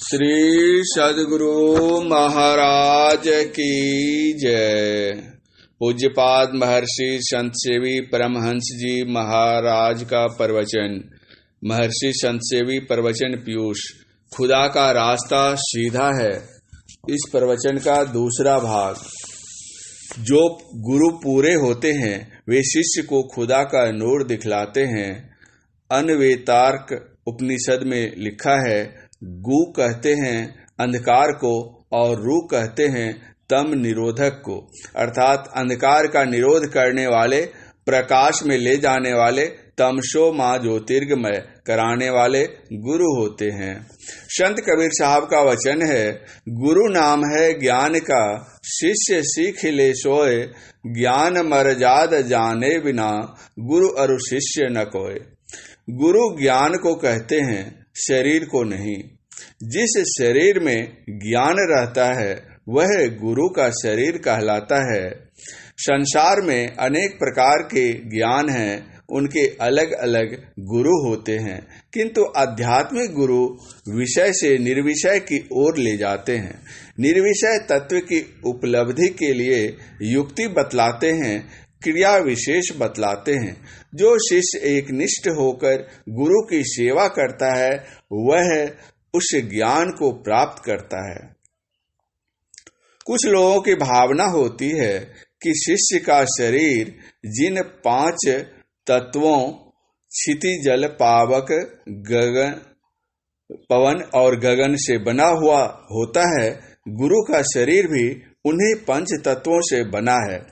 श्री सद्गुरु महाराज की जय। पूज्यपाद महर्षि संत सेवी परमहंस जी महाराज का प्रवचन। महर्षि संत सेवी प्रवचन पीयूष। खुदा का रास्ता सीधा है। इस प्रवचन का दूसरा भाग। जो गुरु पूरे होते हैं वे शिष्य को खुदा का नूर दिखलाते हैं। अनवेतार्क उपनिषद में लिखा है, गु कहते हैं अंधकार को और रू कहते हैं तम निरोधक को, अर्थात अंधकार का निरोध करने वाले, प्रकाश में ले जाने वाले, तमसो मां ज्योतिर्गमय कराने वाले गुरु होते हैं। संत कबीर साहब का वचन है, गुरु नाम है ज्ञान का, शिष्य सीख ले सोए, ज्ञान मर्याद जाने बिना गुरु अरु शिष्य न कोय। गुरु ज्ञान को कहते हैं, शरीर को नहीं। जिस शरीर में ज्ञान रहता है वह गुरु का शरीर कहलाता है। संसार में अनेक प्रकार के ज्ञान हैं, उनके अलग अलग गुरु होते हैं, किंतु आध्यात्मिक गुरु विषय से निर्विषय की ओर ले जाते हैं। निर्विषय तत्व की उपलब्धि के लिए युक्ति बतलाते हैं, क्रिया विशेष बतलाते हैं। जो शिष्य एक निष्ठ होकर गुरु की सेवा करता है वह उस ज्ञान को प्राप्त करता है। कुछ लोगों की भावना होती है कि शिष्य का शरीर जिन 5 तत्वों क्षिति जल पावक गगन पवन और गगन से बना हुआ होता है, गुरु का शरीर भी उन्हीं 5 तत्वों से बना है।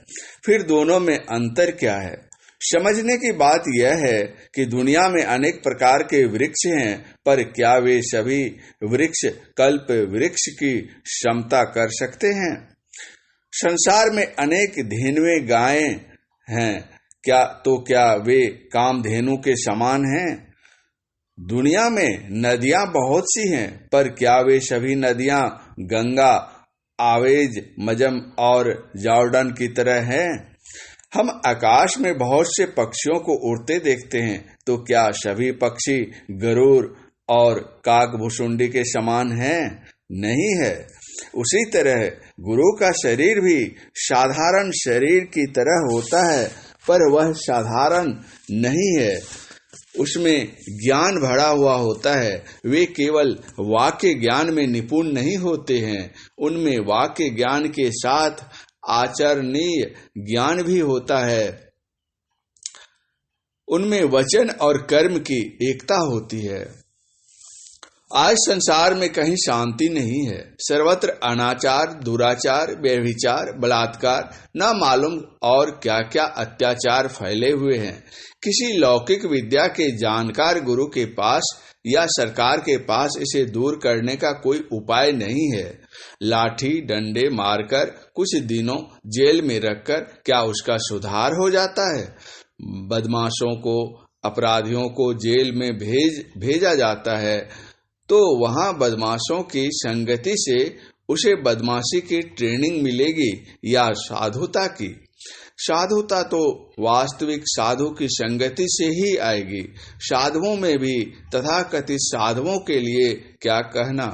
फिर दोनों में अंतर क्या है? समझने की बात यह है कि दुनिया में अनेक प्रकार के वृक्ष हैं, पर क्या वे सभी वृक्ष कल्प वृक्ष की क्षमता कर सकते हैं? संसार में अनेक धेनुएं गायें हैं, क्या वे कामधेनु के समान हैं? दुनिया में नदियां बहुत सी हैं, पर क्या वे सभी नदियां गंगा, आवेज, मजम और जॉर्डन की तरह हैं? हम आकाश में बहुत से पक्षियों को उड़ते देखते हैं, तो क्या सभी पक्षी गरुड़ और काकभुसुंडी के समान हैं? नहीं है। उसी तरह गुरु का शरीर भी साधारण शरीर की तरह होता है, पर वह साधारण नहीं है। उसमें ज्ञान भरा हुआ होता है। वे केवल वाक्य ज्ञान में निपुण नहीं होते हैं, उनमें वाक्य ज्ञान के साथ आचरणीय ज्ञान भी होता है। उनमें वचन और कर्म की एकता होती है। आज संसार में कहीं शांति नहीं है। सर्वत्र अनाचार, दुराचार, व्यभिचार, बलात्कार, न मालूम और क्या क्या अत्याचार फैले हुए हैं। किसी लौकिक विद्या के जानकार गुरु के पास या सरकार के पास इसे दूर करने का कोई उपाय नहीं है। लाठी डंडे मारकर कुछ दिनों जेल में रखकर क्या उसका सुधार हो जाता है? बदमाशों को, अपराधियों को जेल में भेजा जाता है, तो वहां बदमाशों की संगति से उसे बदमाशी की ट्रेनिंग मिलेगी या साधुता की? साधुता तो वास्तविक साधु की संगति से ही आएगी। साधुओं में भी तथाकथित साधुओं के लिए क्या कहना।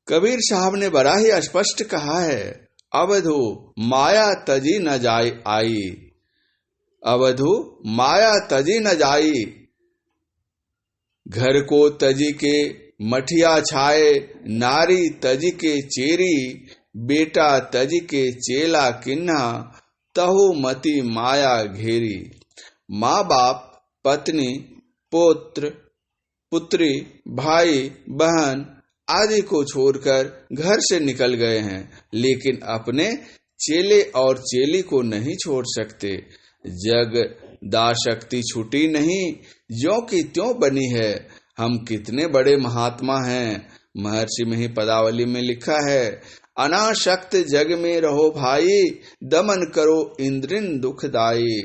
कबीर साहब ने बड़ा ही स्पष्ट कहा है, अवधु माया तजी न जाई आई, अवधु माया तजी न जाई, घर को तजी के मठिया छाए, नारी तजी के चेरी, बेटा तजी के चेला किन्ना, तहु मति माया घेरी। माँ बाप, पत्नी, पुत्र, पुत्री, भाई, बहन आदि को छोड़कर घर से निकल गए हैं, लेकिन अपने चेले और चेली को नहीं छोड़ सकते। जग दाशक्ति छूटी नहीं, ज्यों की त्यों बनी है। हम कितने बड़े महात्मा हैं। महर्षि में ही पदावली में लिखा है, अनाशक्त जग में रहो भाई, दमन करो इंद्रिन दुखदाई।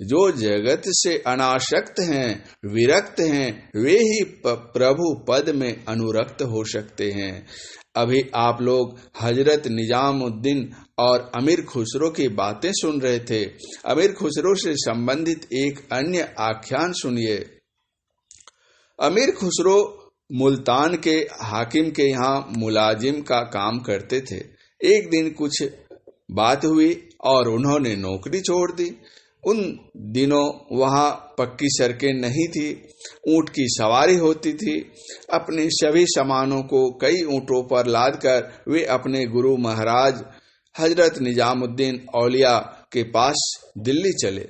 जो जगत से अनासक्त हैं, विरक्त हैं, वे ही प्रभु पद में अनुरक्त हो सकते हैं। अभी आप लोग हजरत निजामुद्दीन और अमीर खुसरो की बातें सुन रहे थे। अमीर खुसरो से संबंधित एक अन्य आख्यान सुनिए। अमीर खुसरो मुल्तान के हाकिम के यहाँ मुलाजिम का काम करते थे। एक दिन कुछ बात हुई और उन्होंने नौकरी छोड़ दी। उन दिनों वहां पक्की सड़कें नहीं थी, ऊंट की सवारी होती थी। अपने सभी सामानों को कई ऊंटों पर लादकर वे अपने गुरु महाराज हजरत निजामुद्दीन औलिया के पास दिल्ली चले।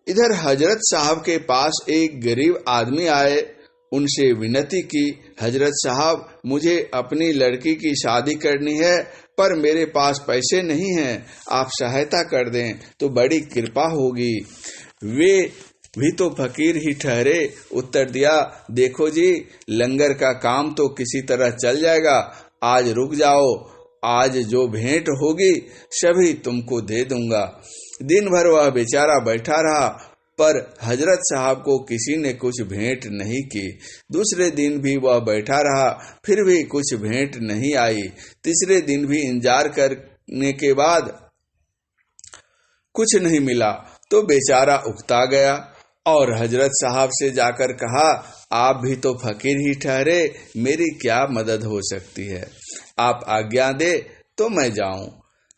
इधर हजरत साहब के पास एक गरीब आदमी आए, उनसे विनती की, हजरत साहब मुझे अपनी लड़की की शादी करनी है पर मेरे पास पैसे नहीं हैं, आप सहायता कर दें तो बड़ी कृपा होगी। वे भी तो फकीर ही ठहरे, उत्तर दिया, देखो जी लंगर का काम तो किसी तरह चल जाएगा, आज रुक जाओ, आज जो भेंट होगी सभी तुमको दे दूंगा। दिन भर वह बेचारा बैठा रहा पर हजरत साहब को किसी ने कुछ भेंट नहीं की। दूसरे दिन भी वह बैठा रहा, फिर भी कुछ भेंट नहीं आई। तीसरे दिन भी इंतजार करने के बाद कुछ नहीं मिला तो बेचारा उकता गया और हजरत साहब से जाकर कहा, आप भी तो फकीर ही ठहरे, मेरी क्या मदद हो सकती है, आप आज्ञा दे तो मैं जाऊं।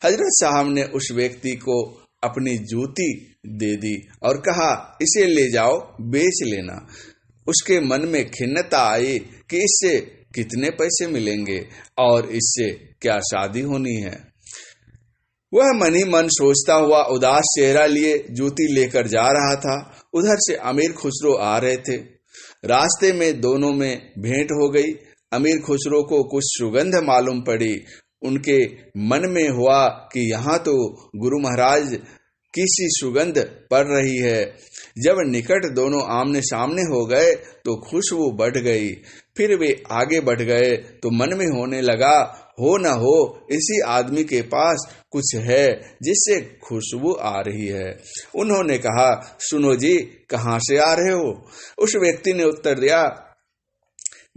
हजरत साहब ने उस व्यक्ति को अपनी जूती दे दी और कहा, इसे ले जाओ, बेच लेना। उसके मन में खिन्नता आई कि इससे कितने पैसे मिलेंगे और इससे क्या शादी होनी है। वह मन ही मन सोचता हुआ उदास चेहरा लिए जूती लेकर जा रहा था। उधर से अमीर खुसरो आ रहे थे। रास्ते में दोनों में भेंट हो गई। अमीर खुसरो को कुछ सुगंध मालूम पड़ी। उनके मन में हुआ कि यहाँ तो गुरु महाराज की सी सुगंध पड़ रही है। जब निकट दोनों आमने सामने हो गए तो खुशबू बढ़ गई। फिर वे आगे बढ़ गए तो मन में होने लगा, हो न हो इसी आदमी के पास कुछ है जिससे खुशबू आ रही है। उन्होंने कहा, सुनो जी, कहाँ से आ रहे हो? उस व्यक्ति ने उत्तर दिया,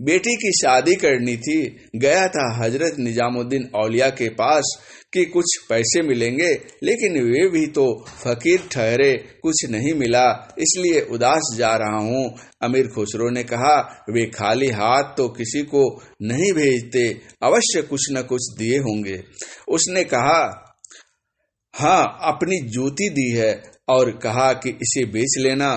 बेटी की शादी करनी थी, गया था हजरत निजामुद्दीन औलिया के पास कि कुछ पैसे मिलेंगे, लेकिन वे भी तो फकीर ठहरे, कुछ नहीं मिला, इसलिए उदास जा रहा हूँ। अमीर खुसरो ने कहा, वे खाली हाथ तो किसी को नहीं भेजते, अवश्य कुछ न कुछ दिए होंगे। उसने कहा, हाँ, अपनी जूती दी है और कहा कि इसे बेच लेना।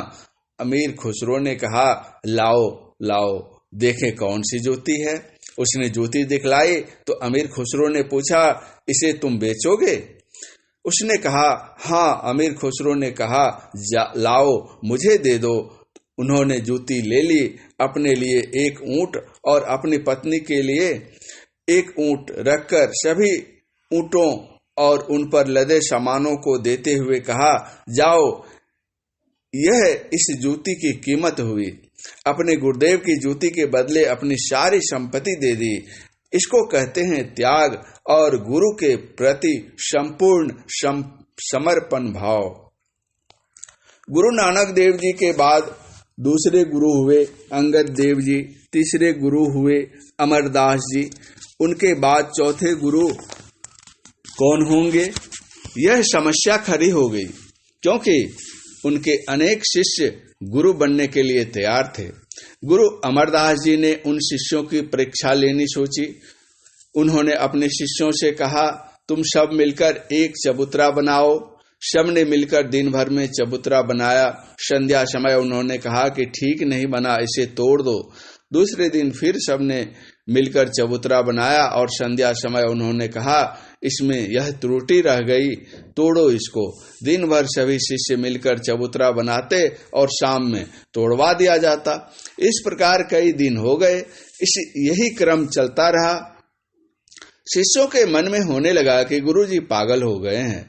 अमीर खुसरो ने कहा, लाओ लाओ देखें कौन सी जूती है। उसने जूती दिखलाई तो अमीर खुसरो ने पूछा, इसे तुम बेचोगे? उसने कहा, हाँ। अमीर खुसरो ने कहा, लाओ मुझे दे दो। उन्होंने जूती ले ली, अपने लिए एक ऊंट और अपनी पत्नी के लिए एक ऊंट रखकर सभी ऊंटों और उन पर लदे सामानों को देते हुए कहा, जाओ, यह इस जूती की कीमत हुई। अपने गुरुदेव की जूती के बदले अपनी सारी संपत्ति दे दी। इसको कहते हैं त्याग और गुरु के प्रति संपूर्ण समर्पण भाव। गुरु नानक देव जी के बाद दूसरे गुरु हुए अंगद देव जी, तीसरे गुरु हुए अमरदास जी, उनके बाद चौथे गुरु कौन होंगे? यह समस्या खड़ी हो गई, क्योंकि उनके अनेक शिष्य गुरु बनने के लिए तैयार थे। गुरु अमरदास जी ने उन शिष्यों की परीक्षा लेनी सोची। उन्होंने अपने शिष्यों से कहा, तुम सब मिलकर एक चबूतरा बनाओ। सब ने मिलकर दिन भर में चबूतरा बनाया। संध्या समय उन्होंने कहा कि ठीक नहीं बना, इसे तोड़ दो। दूसरे दिन फिर सब ने मिलकर चबूतरा बनाया और संध्या समय उन्होंने कहा, इसमें यह त्रुटि रह गई, तोड़ो इसको। दिन भर सभी शिष्य मिलकर चबूतरा बनाते और शाम में तोड़वा दिया जाता। इस प्रकार कई दिन हो गए। यही क्रम चलता रहा। शिष्यों के मन में होने लगा कि गुरुजी पागल हो गए हैं।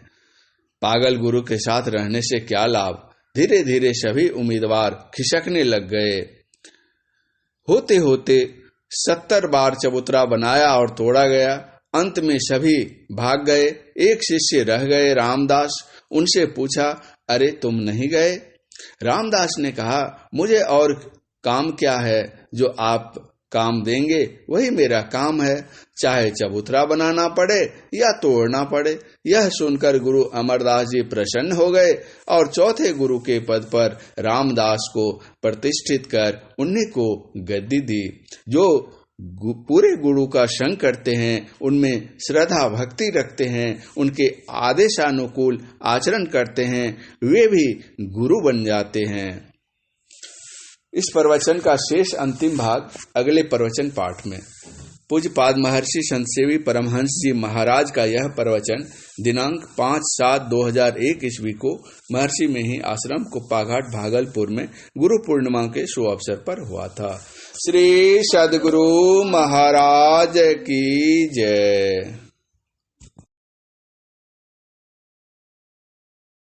पागल गुरु के साथ रहने से क्या लाभ। धीरे धीरे सभी उम्मीदवार खिसकने लग गए। होते होते 70 बार चबूतरा बनाया और तोड़ा गया। अंत में सभी भाग गए। एक शिष्य रह गए, रामदास। उनसे पूछा, अरे तुम नहीं गए? रामदास ने कहा, मुझे और काम क्या है जो आप काम देंगे वही मेरा काम है, चाहे चबूतरा बनाना पड़े या तोड़ना पड़े। यह सुनकर गुरु अमरदास जी प्रसन्न हो गए और चौथे गुरु के पद पर रामदास को प्रतिष्ठित कर उन्हीं को गद्दी दी। जो पूरे गुरु का संग करते हैं, उनमें श्रद्धा भक्ति रखते हैं, उनके आदेशानुकूल आचरण करते हैं, वे भी गुरु बन जाते हैं। इस प्रवचन का शेष अंतिम भाग अगले प्रवचन पाठ में। पूज्यपाद महर्षि संत सेवी परमहंस जी महाराज का यह प्रवचन दिनांक 5/7/2001 ईस्वी को महर्षि मेही आश्रम कुप्पाघाट भागलपुर में गुरु पूर्णिमा के शुभ अवसर पर हुआ था। श्री सद्गुरु महाराज की जय।